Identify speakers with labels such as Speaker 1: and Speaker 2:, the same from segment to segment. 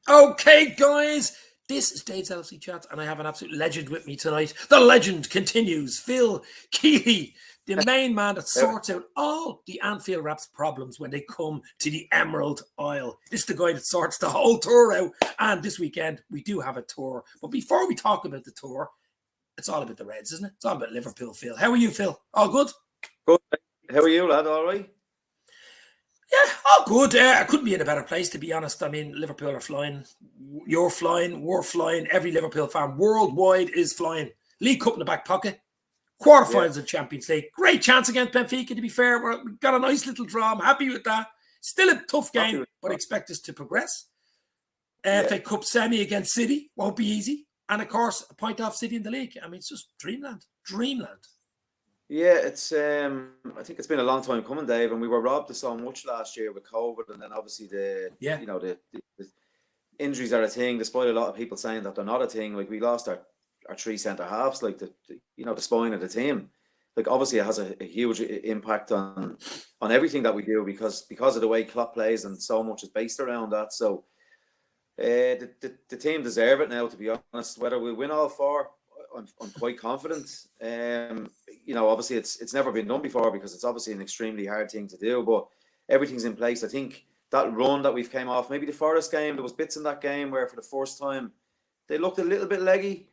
Speaker 1: Okay, guys, this is Dave's LFC Chat, and I have an absolute legend with me tonight. The legend continues. Phil Kealy, the main man that sorts out all the Anfield Wrap's problems when they come to the Emerald Isle. This is the guy that sorts the whole tour out, and this weekend we do have a tour. But before we talk about the tour, it's all about the Reds, isn't it? It's all about Liverpool, Phil. How are you, Phil? All good?
Speaker 2: Good. How are you, lad? All right?
Speaker 1: Yeah, all good. I couldn't be in a better place, to be honest. I mean, Liverpool are flying. You're flying. We're flying. Every Liverpool fan worldwide is flying. League Cup in the back pocket. Quarterfinals of Champions League. Great chance against Benfica, to be fair. We've got a nice little draw. I'm happy with that. Still a tough game, but I expect us to progress. FA Cup semi against City. Won't be easy. And, of course, a point off City in the league. I mean, it's just dreamland. Dreamland.
Speaker 2: Yeah, it's. I think it's been a long time coming, Dave, and we were robbed of so much last year with COVID, and then obviously the injuries are a thing. Despite a lot of people saying that they're not a thing, like we lost our three centre halves, like the spine of the team. Like obviously, it has a huge impact on everything that we do because of the way Klopp plays, and so much is based around that. So, the team deserve it now. To be honest, whether we win all four, I'm quite confident. Obviously it's never been done before because it's obviously an extremely hard thing to do, but everything's in place. I think that run that we've came off, maybe the Forest game, there was bits in that game where for the first time they looked a little bit leggy,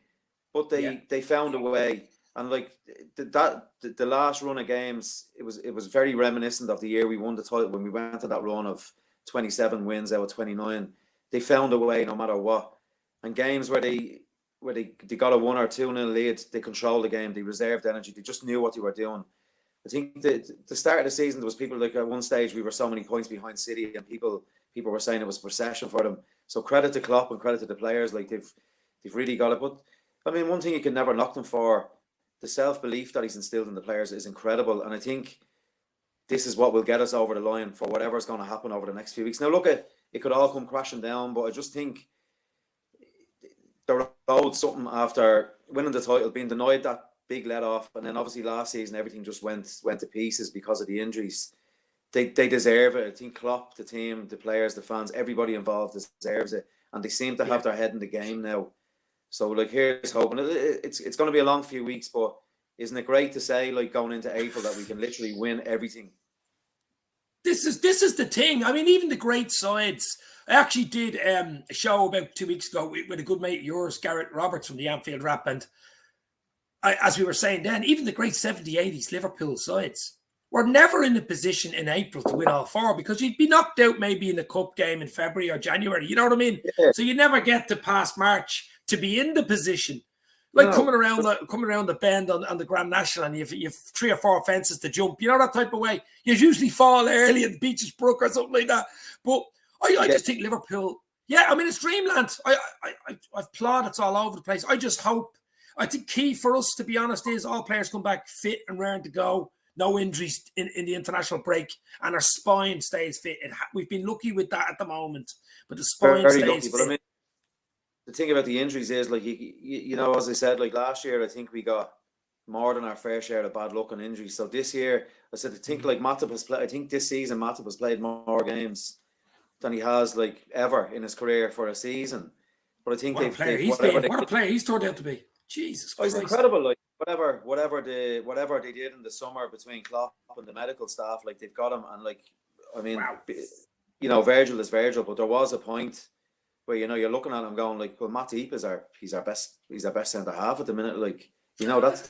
Speaker 2: but they found a way. And like the last run of games, it was very reminiscent of the year we won the title when we went to that run of 27 wins out of 29. They found a way no matter what. And games where they got a 1 or 2-0 lead, they controlled the game, they reserved energy, they just knew what they were doing. I think the start of the season, there was people like at one stage we were so many points behind City, and people were saying it was a procession for them. So credit to Klopp and credit to the players, like they've really got it. But I mean, one thing you can never knock them for, the self-belief that he's instilled in the players is incredible, and I think this is what will get us over the line for whatever's going to happen over the next few weeks. Now look, it could all come crashing down, but I just think they're owed something after winning the title, being denied that big let off, and then obviously last season everything just went to pieces because of the injuries. They deserve it. I think Klopp, the team, the players, the fans, everybody involved deserves it, and they seem to have their head in the game now. So like, here's hoping. It's going to be a long few weeks, but isn't it great to say, like, going into April, that we can literally win everything?
Speaker 1: This is the thing. I mean, even the great sides. I actually did a show about 2 weeks ago with a good mate of yours, Garrett Roberts from the Anfield Wrap, and as we were saying then, even the great 70s, 80s Liverpool sides were never in a position in April to win all four because you'd be knocked out maybe in the cup game in February or January. You know what I mean? Yeah. So you never get to past March to be in the position. Like coming around the bend on the Grand National, and you've 3 or 4 fences to jump. You know, that type of way. You usually fall early at Beaches Brook or something like that. But I just think Liverpool, I mean, it's dreamland. I've plaudits all over the place. I think key for us, to be honest, is all players come back fit and raring to go. No injuries in the international break, and our spine stays fit. We've been lucky with that at the moment, but the spine stays fit. But I mean,
Speaker 2: the thing about the injuries is, like, you know, as I said, like last year, I think we got more than our fair share of bad luck and injuries. So this year, I think like Matip has played. I think this season Matip has played more games than he has like ever in his career for a season. But I think
Speaker 1: what a player he's turned out to be. Jesus Christ,
Speaker 2: he's incredible. Like whatever they did in the summer between Klopp and the medical staff, like they've got him. And like, I mean, you know, Virgil is Virgil, but there was a point where, you know, you're looking at him going like, well, Matip is our best centre half at the minute. Like, you know, that's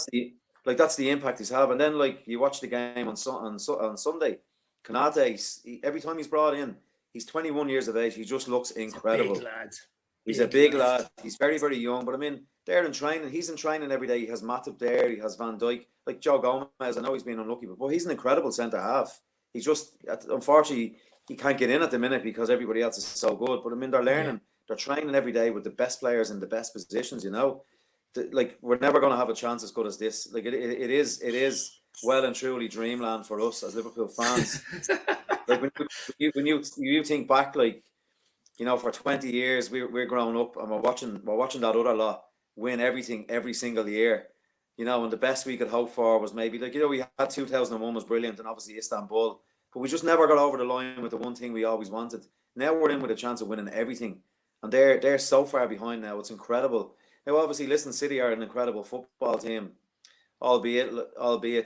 Speaker 2: the impact he's having. And then like you watch the game on Sunday, Konate, every time he's brought in, he's 21 years of age. He just looks incredible.
Speaker 1: Big lad.
Speaker 2: He's a big lad. He's very, very young. But I mean, they're in training. He's in training every day. He has Matip there. He has Van Dijk. Like Joe Gomez, I know he's been unlucky, but he's an incredible centre half. He's just, unfortunately, he can't get in at the minute because everybody else is so good. But I mean, they're learning. They're training every day with the best players in the best positions, you know. Like, we're never going to have a chance as good as this. Like, it is well and truly dreamland for us as Liverpool fans. Like, when you think back, like, you know, for 20 years we're growing up and we're watching that other lot win everything every single year, you know, and the best we could hope for was maybe, like, you know, we had 2001 was brilliant, and obviously Istanbul, but we just never got over the line with the one thing we always wanted. Now we're in with a chance of winning everything, and they're so far behind now. It's incredible. Now, obviously, listen, City are an incredible football team, albeit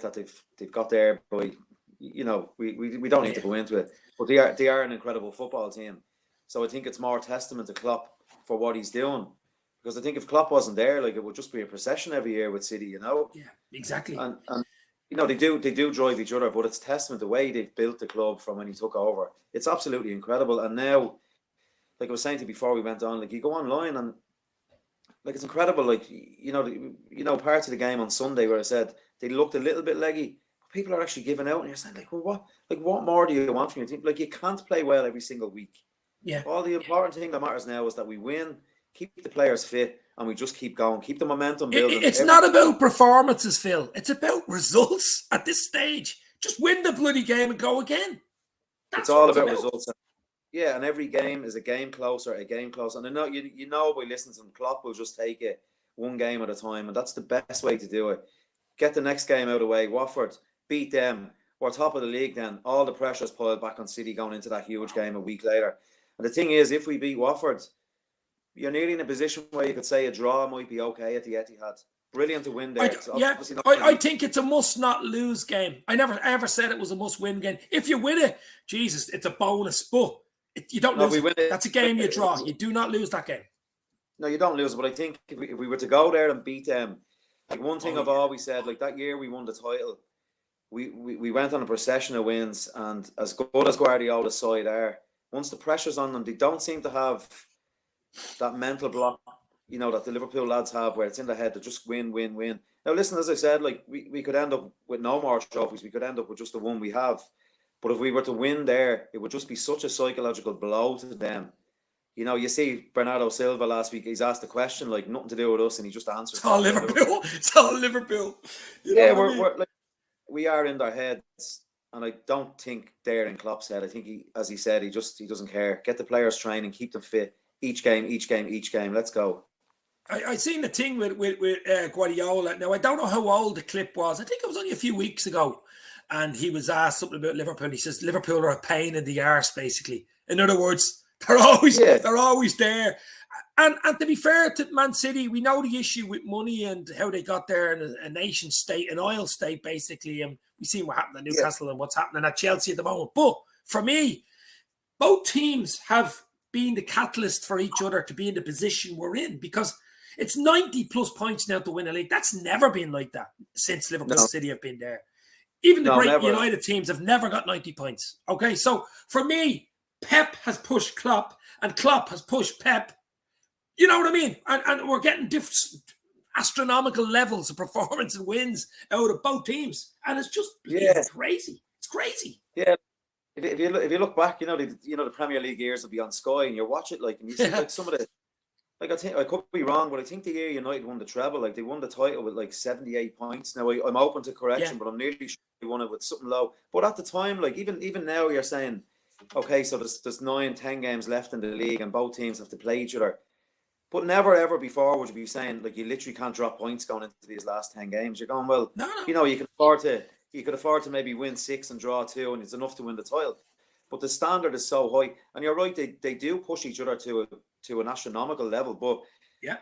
Speaker 2: that they've got there by, you know, we don't need to go into it, but they are an incredible football team. So I think it's more testament to Klopp for what he's doing, because I think if Klopp wasn't there, like, it would just be a procession every year with City, you know.
Speaker 1: Yeah, exactly.
Speaker 2: And you know, they do drive each other, but it's testament the way they've built the club from when he took over. It's absolutely incredible. And now, like I was saying to you before we went on, like, you go online and, like, it's incredible. Like, you know, parts of the game on Sunday where I said they looked a little bit leggy, but people are actually giving out, and you're saying, like, well, what more do you want from your team? Like, you can't play well every single week.
Speaker 1: Yeah.
Speaker 2: All the important thing that matters now is that we win, keep the players fit, and we just keep going, keep the momentum building.
Speaker 1: It's not about performances, Phil. It's about results at this stage. Just win the bloody game and go again.
Speaker 2: It's all about results. Yeah, and every game is a game closer. And I know you know by listening to them, Klopp will just take it one game at a time, and that's the best way to do it. Get the next game out of the way. Watford, beat them. We're top of the league then. All the pressure's piled back on City going into that huge game a week later. And the thing is, if we beat Watford, you're nearly in a position where you could say a draw might be okay at the Etihad. Brilliant to win there.
Speaker 1: I think it's a must-not-lose game. I never ever said it was a must-win game. If you win it, Jesus, it's a bonus. But you don't lose. That's a game you draw. You do not lose that game.
Speaker 2: No, you don't lose. But I think if we were to go there and beat them, like, one thing I've always said, like, that year we won the title, we went on a procession of wins, and as good as Guardiola's side are, once the pressure's on them, they don't seem to have that mental block, you know, that the Liverpool lads have, where it's in their head to just win. Now, listen, as I said, like, we could end up with no more trophies. We could end up with just the one we have. But if we were to win there, it would just be such a psychological blow to them. You know, you see Bernardo Silva last week, he's asked a question, like, nothing to do with us, and he just answered.
Speaker 1: It's all Liverpool. It's all Liverpool.
Speaker 2: We are in their heads, and I don't think they're in Klopp's head. I think he said, he doesn't care. Get the players training, keep them fit. Each game. Let's go.
Speaker 1: I seen the thing with Guardiola. Now, I don't know how old the clip was. I think it was only a few weeks ago. And he was asked something about Liverpool. He says, Liverpool are a pain in the arse, basically. In other words, they're always there. And to be fair to Man City, we know the issue with money and how they got there in a nation state, an oil state, basically. And we've seen what happened at Newcastle and what's happening at Chelsea at the moment. But for me, both teams have been the catalyst for each other to be in the position we're in, because it's 90 plus points now to win a league. That's never been like that since Liverpool City have been there. Even the great United teams have never got 90 points. Okay, so for me, Pep has pushed Klopp and Klopp has pushed Pep. You know what I mean? And we're getting different astronomical levels of performance and wins out of both teams. And it's just crazy. It's crazy.
Speaker 2: Yeah. If you look back, the Premier League years will be on Sky, and you watch it, like, and you see like some of the, like, I think I could be wrong, but I think the year United won the treble, like, they won the title with like 78 points. Now I'm open to correction, but I'm nearly sure they won it with something low. But at the time, like, even now, you're saying, okay, so there's 9-10 games left in the league, and both teams have to play each other. But never ever before would you be saying, like, you literally can't drop points going into these last 10 games. You're going, well, you know, you could afford to maybe win 6 and draw 2, and it's enough to win the title. But the standard is so high, and you're right, they do push each other to an astronomical level. But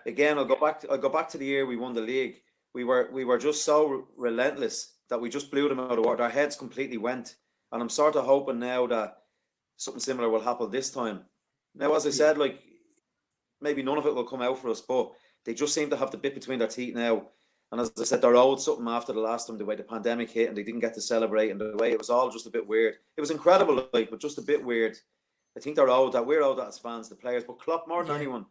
Speaker 2: again, I'll go back to the year we won the league. We were just so relentless that we just blew them out of water. Our heads completely went, and I'm sort of hoping now that something similar will happen this time. Now, as I said, like, maybe none of it will come out for us, but they just seem to have the bit between their teeth now. And as I said, they're owed something after the last time, the way the pandemic hit and they didn't get to celebrate, and the way it was all just a bit weird. It was incredible, like, but just a bit weird. I think we're owed that as fans, the players, but Klopp more than anyone.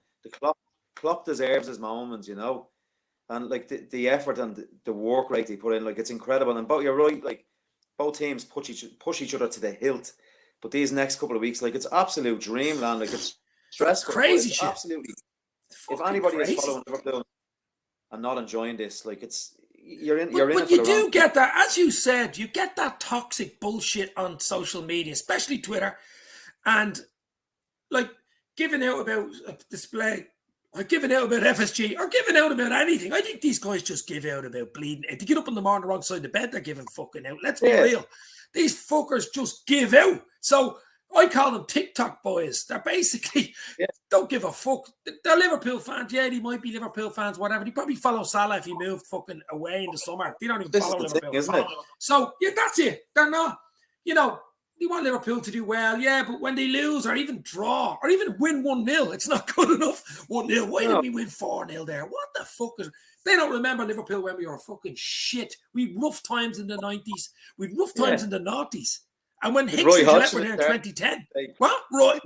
Speaker 2: Klopp deserves his moments, you know, and like the effort and the work rate they put in, like, it's incredible. And you're right, like, both teams push each other to the hilt. But these next couple of weeks, like, it's absolute dreamland. Like, it's stressful,
Speaker 1: crazy shit.
Speaker 2: Absolutely. If anybody is following Liverpool and not enjoying this, like, you're in. But
Speaker 1: you do get that, as you said, you get that toxic bullshit on social media, especially Twitter, and like giving out about a display, or giving out about FSG, or giving out about anything. I think these guys just give out about bleeding. If they get up in the morning the wrong side of the bed, they're giving fucking out. Let's be real. These fuckers just give out. So I call them TikTok boys. They're basically don't give a fuck. They're Liverpool fans. Yeah, they might be Liverpool fans, whatever. They probably follow Salah if he moved fucking away in the summer. They don't even follow Liverpool.
Speaker 2: Thing, isn't it?
Speaker 1: So, yeah, that's it. They're not, you know, they want Liverpool to do well, yeah, but when they lose or even draw or even win 1-0, it's not good enough. 1-0. Why did we win 4-0 there? What the fuck is... They don't remember Liverpool when we were fucking shit. We had rough times in the 90s. We had rough times in the 90s. And when Hicks and Gillette were there in 2010, what? Roy,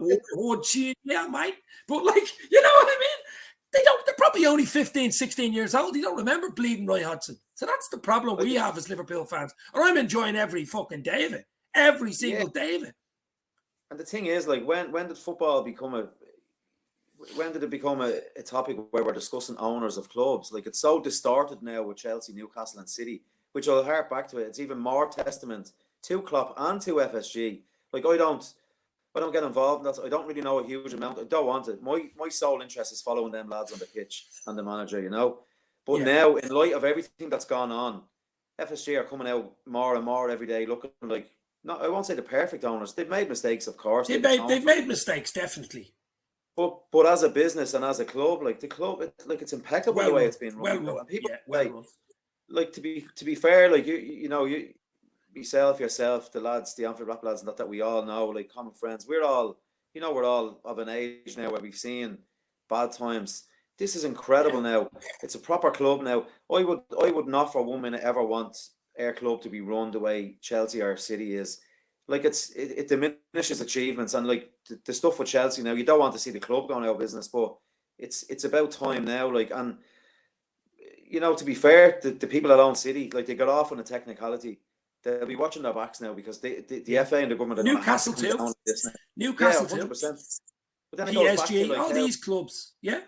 Speaker 1: yeah, mate. But, like, you know what I mean? They're probably only 15, 16 years old. They don't remember bleeding Roy Hodgson. So that's the problem we have as Liverpool fans. And I'm enjoying every fucking day of it. Every single day of it.
Speaker 2: And the thing is, like, when did football become a topic where we're discussing owners of clubs? Like, it's so distorted now with Chelsea, Newcastle and City, which I'll hark back to it. It's even more testament to Klopp and to FSG. Like, I don't get involved in that. I don't really know a huge amount. I don't want it. My sole interest is following them lads on the pitch and the manager, you know. But now, in light of everything that's gone on, FSG are coming out more and more every day looking like, no, I won't say the perfect owners. They've made mistakes, of course.
Speaker 1: They've made mistakes, definitely.
Speaker 2: But as a business and as a club, like the club, it's impeccable the way it's been run. And people like to be fair, like you know, yourself, the lads, the Anfield Wrap lads, and that we all know, like common friends. We're all of an age now where we've seen bad times. This is incredible now. It's a proper club now. I would not for 1 minute ever want our club to be run the way Chelsea or City is. Like it diminishes achievements, and like the stuff with Chelsea now, you don't want to see the club going out of business, but it's about time now. Like, and you know, to be fair, the people that own City, like they got off on a technicality. They'll be watching their backs now because the FA and the government are
Speaker 1: Newcastle too. Newcastle too.
Speaker 2: 100%. But then
Speaker 1: PSG, like, all these clubs,
Speaker 2: I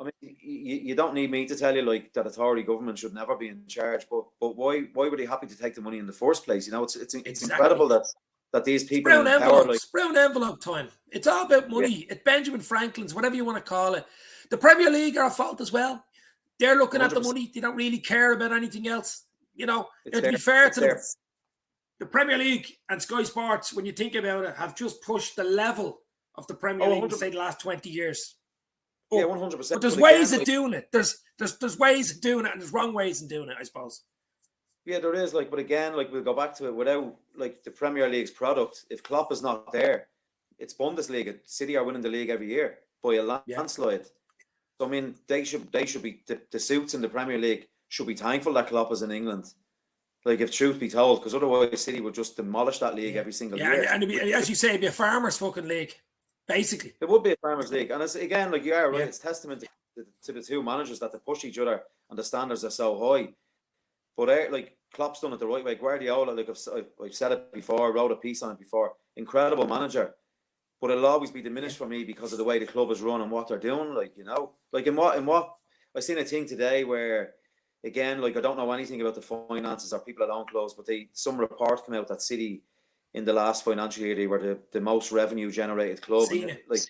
Speaker 2: mean, you don't need me to tell you like that a Tory government should never be in charge, but why were they happy to take the money in the first place? You know, it's incredible that these people
Speaker 1: brown envelope time. It's all about money. It's Benjamin Franklin's, whatever you want to call it. The Premier League are at fault as well. They're looking 100%. At the money. They don't really care about anything else. You know, to be fair to them, the Premier League and Sky Sports, when you think about it, have just pushed the level of the Premier League in, say, the last 20 years.
Speaker 2: Yeah, 100%.
Speaker 1: But there's ways of doing it. There's ways of doing it, and there's wrong ways of doing it, I suppose.
Speaker 2: Yeah, there is. Like, but again, like we'll go back to it. Without like the Premier League's product, if Klopp is not there, it's Bundesliga. City are winning the league every year by a landslide. So I mean, they should be the suits in the Premier League should be thankful that Klopp is in England. Like, if truth be told, because otherwise City would just demolish that league every single year.
Speaker 1: And as you say, it'd be a farmers' fucking league, basically.
Speaker 2: It would be a farmers' league, and it's again, like you are right. It's testament to the two managers that they push each other, and the standards are so high. But like Klopp's done it the right way. Guardiola, like I've said it before, wrote a piece on it before. Incredible manager, but it'll always be diminished for me because of the way the club is run and what they're doing. Like, you know, like in what I seen a thing today where. Again, like I don't know anything about the finances or people that own clubs, but some report came out that City in the last financial year they were the most revenue generated club. Like,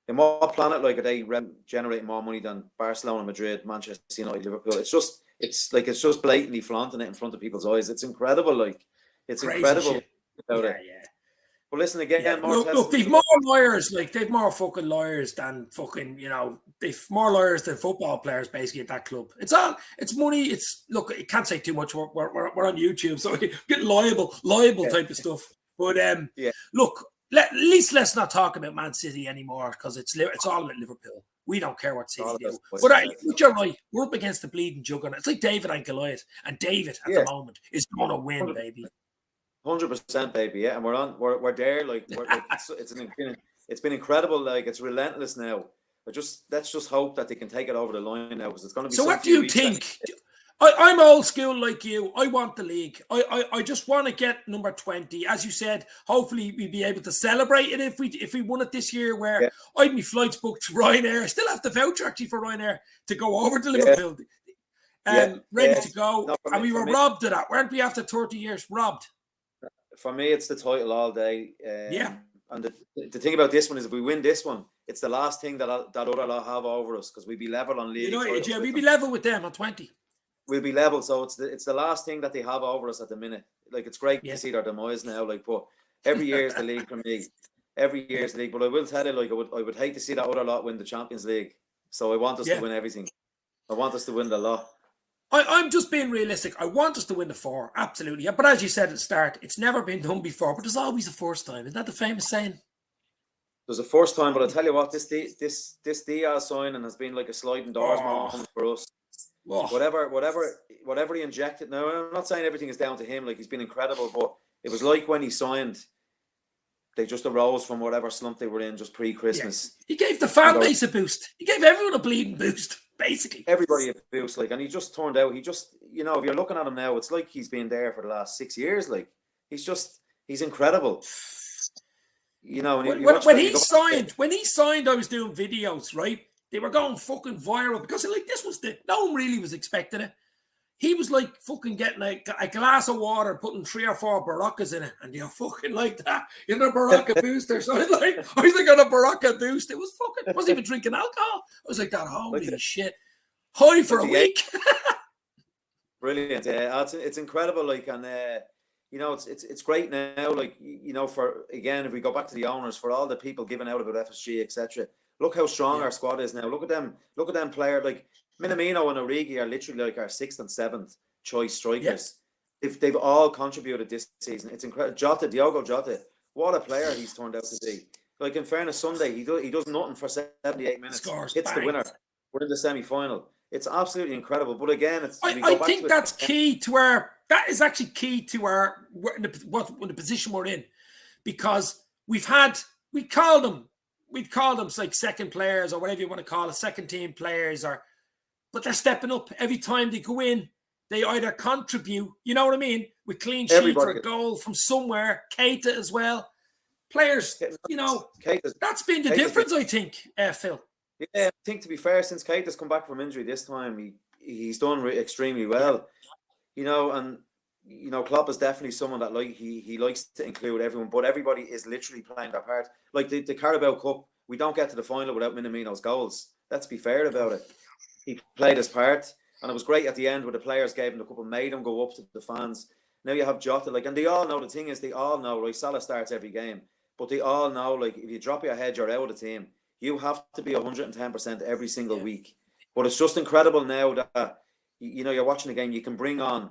Speaker 2: in what planet like are they generating more money than Barcelona, Madrid, Manchester United, Liverpool? It's just blatantly flaunting it in front of people's eyes. It's incredible, like it's crazy incredible about it. Yeah. But listen again,
Speaker 1: look, they've more lawyers, like they've more fucking lawyers than fucking, you know, they've more lawyers than football players basically at that club. It's money. It's look, you can't say too much. We're on YouTube, so we get liable type of stuff. But look, at least let's not talk about Man City anymore because it's all about Liverpool. We don't care what City do. But you're right. We're up against the bleeding juggernaut. It's like David and Goliath, and David at the moment is going to win, baby.
Speaker 2: 100%, baby. Yeah, and we're there. Like, it's been incredible. Like, it's relentless now. Let's just hope that they can take it over the line now because it's going to be.
Speaker 1: So, what do you think? I'm old school like you. I want the league. I just want to get number 20. As you said, hopefully we'll be able to celebrate it if we won it this year. Where I'd be flights booked to Ryanair. I still have the voucher actually for Ryanair to go over to Liverpool. Ready to go. And we were robbed of that, weren't we? After 30 years, robbed.
Speaker 2: For me, it's the title all day. And the thing about this one is, if we win this one, it's the last thing that other lot have over us because we'd be level on league.
Speaker 1: We'd be level with them on 20.
Speaker 2: We'll be level, so it's the last thing that they have over us at the minute. Like, it's great to see their demise now. Like, but every year is the league for me. every year's league. But I will tell you, like, I would hate to see that other lot win the Champions League. So I want us to win everything. I want us to win the lot.
Speaker 1: I'm just being realistic. I want us to win the 4, absolutely. Yeah, but as you said at the start, it's never been done before. But there's always a first time. Isn't that the famous saying?
Speaker 2: There's a first time, but I tell you what, this Diaz signing has been like a sliding doors moment for us.
Speaker 1: Oh.
Speaker 2: Whatever he injected. Now, I'm not saying everything is down to him. Like, he's been incredible, but it was like when he signed, they just arose from whatever slump they were in just pre-Christmas.
Speaker 1: Yeah. He gave the fan base a boost. He gave everyone a bleeding boost, basically.
Speaker 2: Everybody a boost, like, and he just turned out. He just, you know, if you're looking at him now, it's like he's been there for the last 6 years. Like, he's incredible. You know,
Speaker 1: when he signed, I was doing videos, right? They were going fucking viral because like no one really was expecting it. He was like fucking getting a glass of water, putting 3 or 4 Baraccas in it, and you're fucking like that in a Baracca booster. So I was like on a Baracca boost. It was fucking. I wasn't even drinking alcohol. I was like that. Holy shit! High for a week.
Speaker 2: Brilliant. It's incredible. Like, and you know, it's great now. Like, you know, for again, if we go back to the owners, for all the people giving out about FSG, etc. Look how strong our squad is now. Look at them. Look at them players like Minamino and Origi are literally like our 6th and 7th choice strikers. Yeah. They've all contributed this season. It's incredible. Diogo Jota, what a player he's turned out to be. Like, in fairness, Sunday he does nothing for 78 minutes. Hits the winner. We're in the semi-final. It's absolutely incredible. But again,
Speaker 1: I think that's key to our. That is actually key to our the position we're in, because we'd call them like second players or whatever you want to call it, second team players, but they're stepping up every time they go in. They either contribute, you know what I mean, with clean sheet or a goal from somewhere. Keita as well. Players, you know, that's been the difference, I think, Phil.
Speaker 2: Yeah, I think, to be fair, since Keita's come back from injury this time, he's done extremely well. You know, and you know, Klopp is definitely someone that he likes to include everyone, but everybody is literally playing their part. Like the Carabao Cup, we don't get to the final without Minamino's goals. Let's be fair about it. He played his part, and it was great at the end where the players gave him the cup and made him go up to the fans. Now you have Jota, like, and they all know, the thing is, they all know, right? Salah starts every game, but they all know, like, if you drop your head, you're out of the team. You have to be 110% every single week. But it's just incredible now that, you know, you're watching the game, you can bring on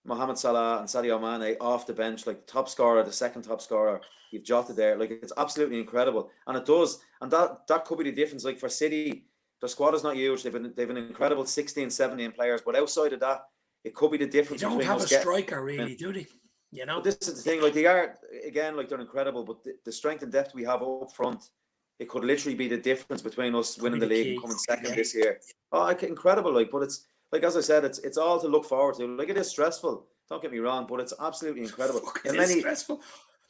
Speaker 2: Mohamed Salah and Sadio Mane off the bench, like the top scorer, the second top scorer. You've Jota there. Like, it's absolutely incredible. And it does. And that could be the difference. Like, for City, their squad is not huge. They've an incredible 16, 17 players. But outside of that, it could be the difference.
Speaker 1: They don't have a striker, really, do they? You know?
Speaker 2: But this is the thing. Like, they are, again, like, they're incredible. But the strength and depth we have up front, it could literally be the difference between us winning the league and coming second this year. Oh, incredible! Like, but it's like, as I said, it's all to look forward to. Like, it is stressful. Don't get me wrong, but it's absolutely incredible.
Speaker 1: Stressful.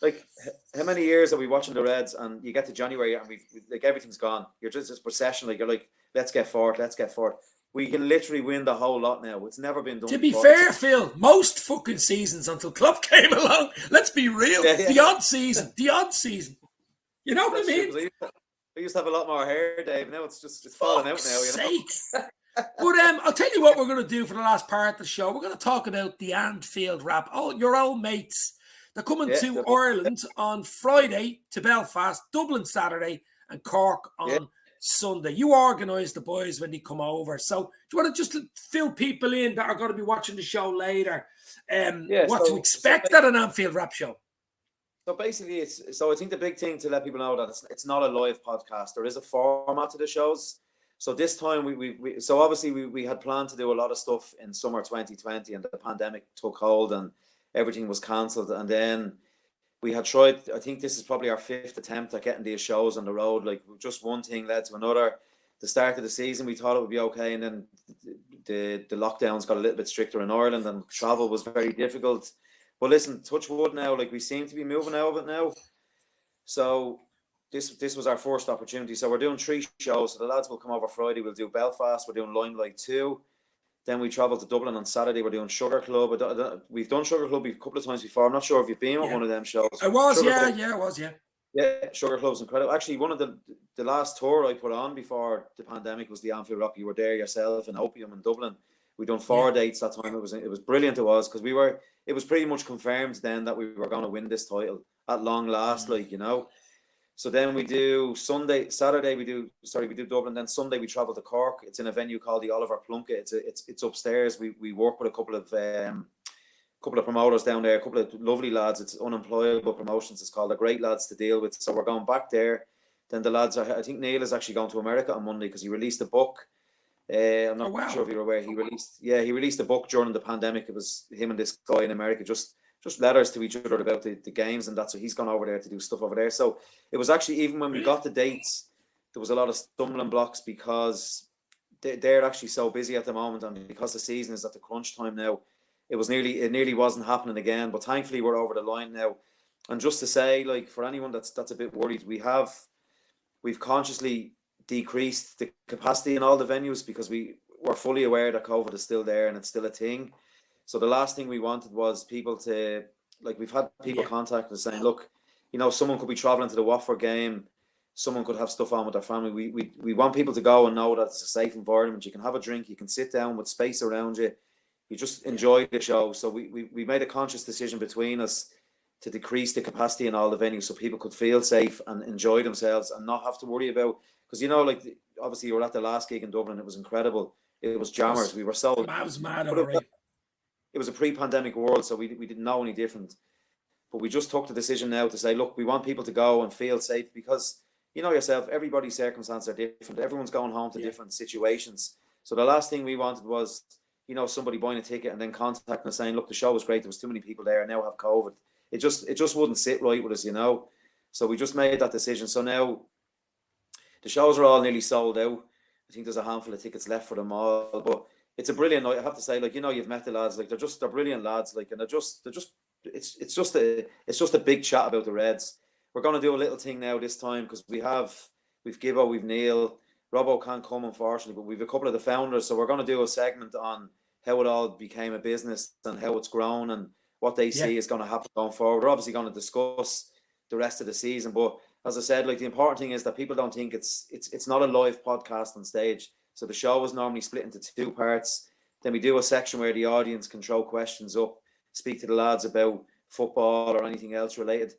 Speaker 2: Like, how many years are we watching the Reds, and you get to January and we like, everything's gone. You're just this procession. Like, you're like, let's get forward. We can literally win the whole lot now. It's never been done.
Speaker 1: To be fair, Phil, most fucking seasons until Klopp came along. Let's be real. The odd season. You know what I mean?
Speaker 2: I used to have a lot more hair, Dave. Now it's falling out now. You know?
Speaker 1: But I'll tell you what we're going to do for the last part of the show. We're going to talk about the Anfield Wrap. Oh, your old mates. They're coming to Ireland on Friday to Belfast, Dublin Saturday, and Cork on Sunday. You organise the boys when they come over. So do you want to just fill people in that are going to be watching the show later? What to expect at an Anfield Wrap show?
Speaker 2: So basically, I think the big thing to let people know that it's not a live podcast. There is a format to the shows. So this time so obviously we had planned to do a lot of stuff in summer 2020, and the pandemic took hold and everything was cancelled. And then we had tried, I think this is probably our 5th attempt at getting these shows on the road. Like, just one thing led to another. The start of the season, we thought it would be okay, and then the lockdowns got a little bit stricter in Ireland, and travel was very difficult. But listen, touch wood now, like, we seem to be moving out of it now. So this was our first opportunity. So we're doing 3 shows. So the lads will come over Friday. We'll do Belfast. We're doing Limelight 2. Then we travel to Dublin on Saturday. We're doing Sugar Club. We've done Sugar Club a couple of times before. I'm not sure if you've been at one of them shows.
Speaker 1: I was,
Speaker 2: Sugar Yeah, Sugar Club's incredible. Actually, one of the last tour I put on before the pandemic was the Anfield Wrap. You were there yourself in Opium in Dublin. We done 4 dates that time. It was brilliant. It was, because it was pretty much confirmed then that we were going to win this title at long last, like, you know. So then we do Saturday we do Dublin. Then Sunday we travel to Cork. It's in a venue called the Oliver Plunkett. It's upstairs. We work with a couple of promoters down there, a couple of lovely lads. It's Unemployable Promotions. It's called. They're great lads to deal with. So we're going back there. Then the lads I think Neil is actually going to America on Monday because he released a book. I'm not sure if you're aware. He released a book during the pandemic. It was him and this guy in America just letters to each other about the games and that. So he's gone over there to do stuff over there. So it was actually, even when we got the dates, there was a lot of stumbling blocks because they're actually so busy at the moment, and because the season is at the crunch time now, it nearly wasn't happening again. But thankfully we're over the line now. And just to say, like, for anyone that's a bit worried, we've consciously decreased the capacity in all the venues because we're fully aware that COVID is still there and it's still a thing. So the last thing we wanted was people to, like, we've had people contact us saying, look, you know, someone could be traveling to the Watford game, someone could have stuff on with their family. We want people to go and know that it's a safe environment. You can have a drink, you can sit down with space around you, you just enjoy the show. So we made a conscious decision between us to decrease the capacity in all the venues so people could feel safe and enjoy themselves and not have to worry about, because, you know, like, obviously you were at the last gig in Dublin, it was incredible. It was jammers. We were sold.
Speaker 1: I was mad over it.
Speaker 2: It was a pre-pandemic world, so we didn't know any different. But we just took the decision now to say, look, we want people to go and feel safe because, you know yourself, everybody's circumstances are different. Everyone's going home to different situations. So the last thing we wanted was, you know, somebody buying a ticket and then contacting us saying, look, the show was great, there was too many people there, I now have COVID. It just wouldn't sit right with us, you know. So we just made that decision. So now the shows are all nearly sold out. I think there's a handful of tickets left for them all, but it's a brilliant night. I have to say, like, you know, you've met the lads, like, they're brilliant lads, like, and it's just a big chat about the Reds. We're going to do a little thing now this time because we've Gibbo, we've Neil, Robbo can't come unfortunately, but we've a couple of the founders, so we're going to do a segment on how it all became a business and how it's grown and what they see is going to happen going forward. We're obviously going to discuss the rest of the season, but as I said, like, the important thing is that people don't think it's not a live podcast on stage. So the show is normally split into two parts. Then we do a section where the audience can throw questions up, speak to the lads about football or anything else related.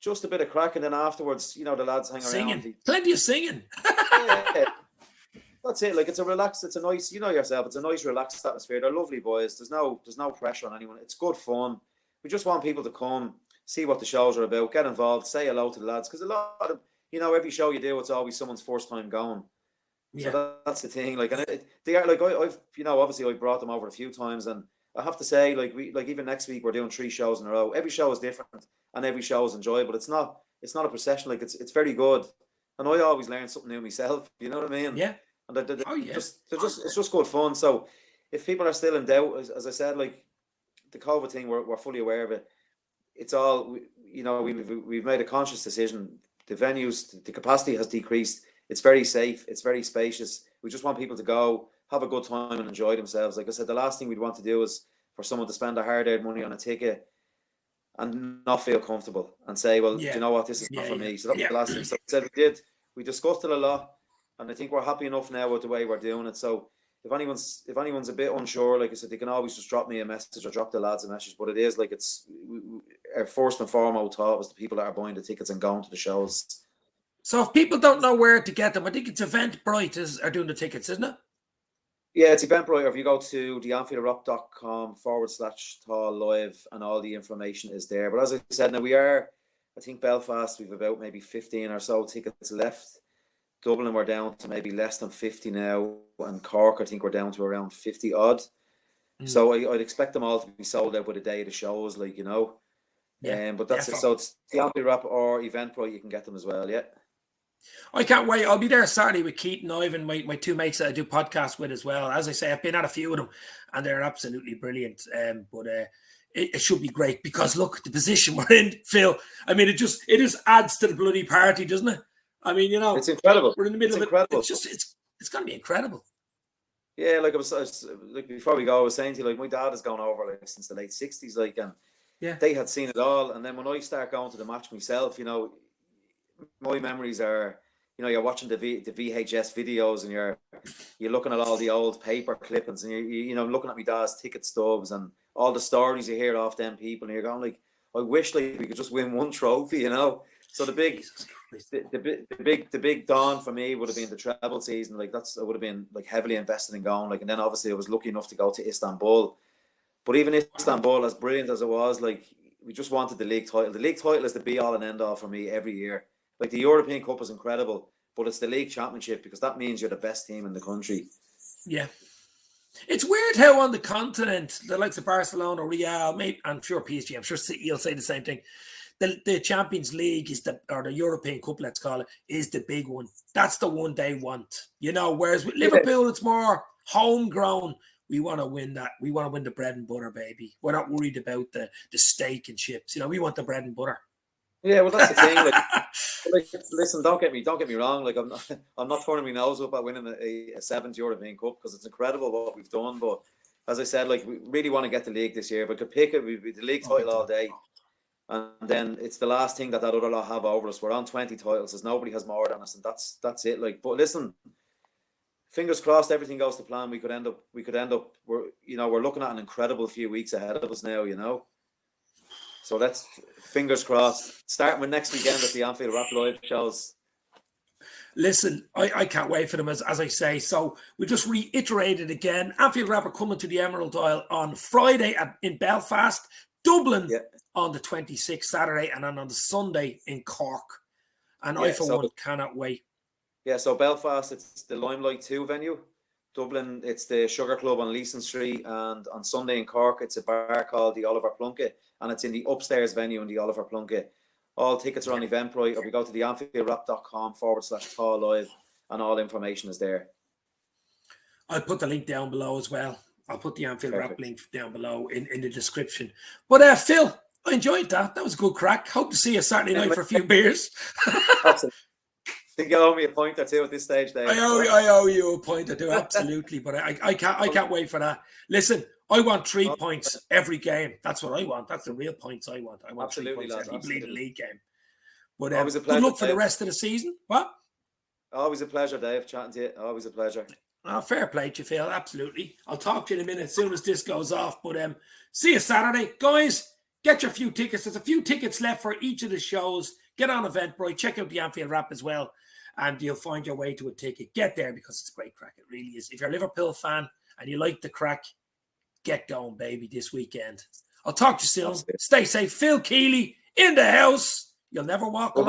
Speaker 2: Just a bit of crack, and then afterwards, you know, the lads hang around.
Speaker 1: Plenty of singing.
Speaker 2: Yeah, that's it. Like, it's a nice, you know yourself, it's a nice relaxed atmosphere. They're lovely boys. There's no pressure on anyone. It's good fun. We just want people to come, see what the shows are about, get involved, say hello to the lads, because a lot of, you know, every show you do, it's always someone's first time going. Yeah. So that's the thing. Like, and they are, like, I've, you know, obviously I brought them over a few times, and I have to say, like, even next week we're doing 3 shows in a row. Every show is different, and every show is enjoyable. It's not a procession. Like, it's very good, and I always learn something new myself. You know what I mean? Yeah. And it's just good fun. So if people are still in doubt, as I said, like, the COVID thing, we're fully aware of it. It's all, you know, we've made a conscious decision. The venues, the capacity has decreased. It's very safe. It's very spacious. We just want people to go, have a good time and enjoy themselves. Like I said, the last thing we'd want to do is for someone to spend their hard-earned money on a ticket and not feel comfortable and say, well, do you know what, this is not for me. So that was the last thing. So I said we discussed it a lot, and I think we're happy enough now with the way we're doing it. So if anyone's a bit unsure, like I said, they can always just drop me a message or drop the lads a message. But it is like, our first and foremost thought was the people that are buying the tickets and going to the shows.
Speaker 1: So if people don't know where to get them, I think it's Eventbrite are doing the tickets, isn't it?
Speaker 2: Yeah, it's Eventbrite. Or if you go to theanfieldwrap.com/tall live, and all the information is there. But as I said, now I think Belfast, we've about maybe 15 or so tickets left. Dublin, we're down to maybe less than 50 now. And Cork, I think we're down to around 50 odd. So I'd expect them all to be sold out by the day of the shows, like, you know. Yeah, but that's it. So it's the Anfield Wrap or Eventbrite, you can get them as well, yeah.
Speaker 1: I can't wait. I'll be there Saturday with Keith and Ivan, my 2 mates that I do podcasts with as well. As I say, I've been at a few of them and they're absolutely brilliant. But it should be great because, look, the position we're in, Phil, I mean, it just adds to the bloody party, doesn't it? I mean, you know,
Speaker 2: it's incredible.
Speaker 1: We're in the middle of it. It's going to be incredible.
Speaker 2: Yeah, like I was like, before we go, I was saying to you, like, my dad has gone over, like, since the late 60s, like, and they had seen it all. And then when I start going to the match myself, you know, my memories are, you know, you're watching the VHS videos and you're looking at all the old paper clippings, and you know, looking at my dad's ticket stubs and all the stories you hear off them people, and you're going like, I wish, like, we could just win one trophy, you know. So the big dawn for me would have been the treble season. Like I would have been like heavily invested in going. Like, and then obviously I was lucky enough to go to Istanbul. But even Istanbul, as brilliant as it was, like we just wanted the league title. The league title is the be all and end all for me every year. Like the European Cup is incredible, but it's the league championship because that means you're the best team in the country.
Speaker 1: Yeah. It's weird how on the continent, the likes of Barcelona, Real, maybe, I'm sure PSG, I'm sure City will say the same thing. The Champions League or the European Cup, let's call it, is the big one. That's the one they want, you know. Whereas with Liverpool, it's more homegrown. We want to win that. We want to win the bread and butter, baby. We're not worried about the steak and chips. You know, we want the bread and butter.
Speaker 2: Yeah, well, that's the thing. Like, listen, don't get me wrong. Like, I'm not turning my nose up at winning a 7th European Cup because it's incredible what we've done. But as I said, like, we really want to get the league this year. If I could pick it, we'd be the league title all day. And then it's the last thing that other lot have over us. We're on 20 titles. As nobody has more than us, and that's it. Like, but listen, fingers crossed, everything goes to plan. We could end up. We're looking at an incredible few weeks ahead of us now. You know, so let's fingers crossed. Starting with next weekend at the Anfield Wrap live shows.
Speaker 1: Listen, I can't wait for them, as I say. So we just reiterated again. Anfield Wrap are coming to the Emerald Isle on Friday in Belfast, Dublin on the 26th, Saturday, and then on the Sunday in Cork. And I, for one, cannot wait.
Speaker 2: Yeah, so Belfast, it's the Limelight 2 venue. Dublin, it's the Sugar Club on Leeson Street. And on Sunday in Cork, it's a bar called the Oliver Plunkett. And it's in the upstairs venue in the Oliver Plunkett. All tickets are on Eventbrite, or we go to the AnfieldWrap.com/call live, and all information is there.
Speaker 1: I'll put the link down below as well. I'll put the Anfield Wrap link down below in the description. But Phil, I enjoyed that. That was a good crack. Hope to see you Saturday night for a few beers.
Speaker 2: Absolutely. I think you owe me a point or two at this stage, Dave.
Speaker 1: I owe you a point or two, absolutely. But I can't wait for that. Listen, I want 3 points every game. That's what I want. That's the real points I want. I want
Speaker 2: absolutely
Speaker 1: 3 points every bleeding league game. But
Speaker 2: always a pleasure,
Speaker 1: good luck for
Speaker 2: Dave.
Speaker 1: the rest of the season. What?
Speaker 2: Always a pleasure, Dave, chatting to you. Always a pleasure.
Speaker 1: Oh, fair play to you, Phil. Absolutely. I'll talk to you in a minute as soon as this goes off. But see you Saturday. Guys, get your few tickets. There's a few tickets left for each of the shows. Get on Eventbrite. Check out the Anfield Wrap as well. And you'll find your way to a ticket. Get there because it's a great crack. It really is. If you're a Liverpool fan and you like the crack, get going, baby, this weekend. I'll talk to you soon. Stay safe. Phil Kealy in the house. You'll never walk alone.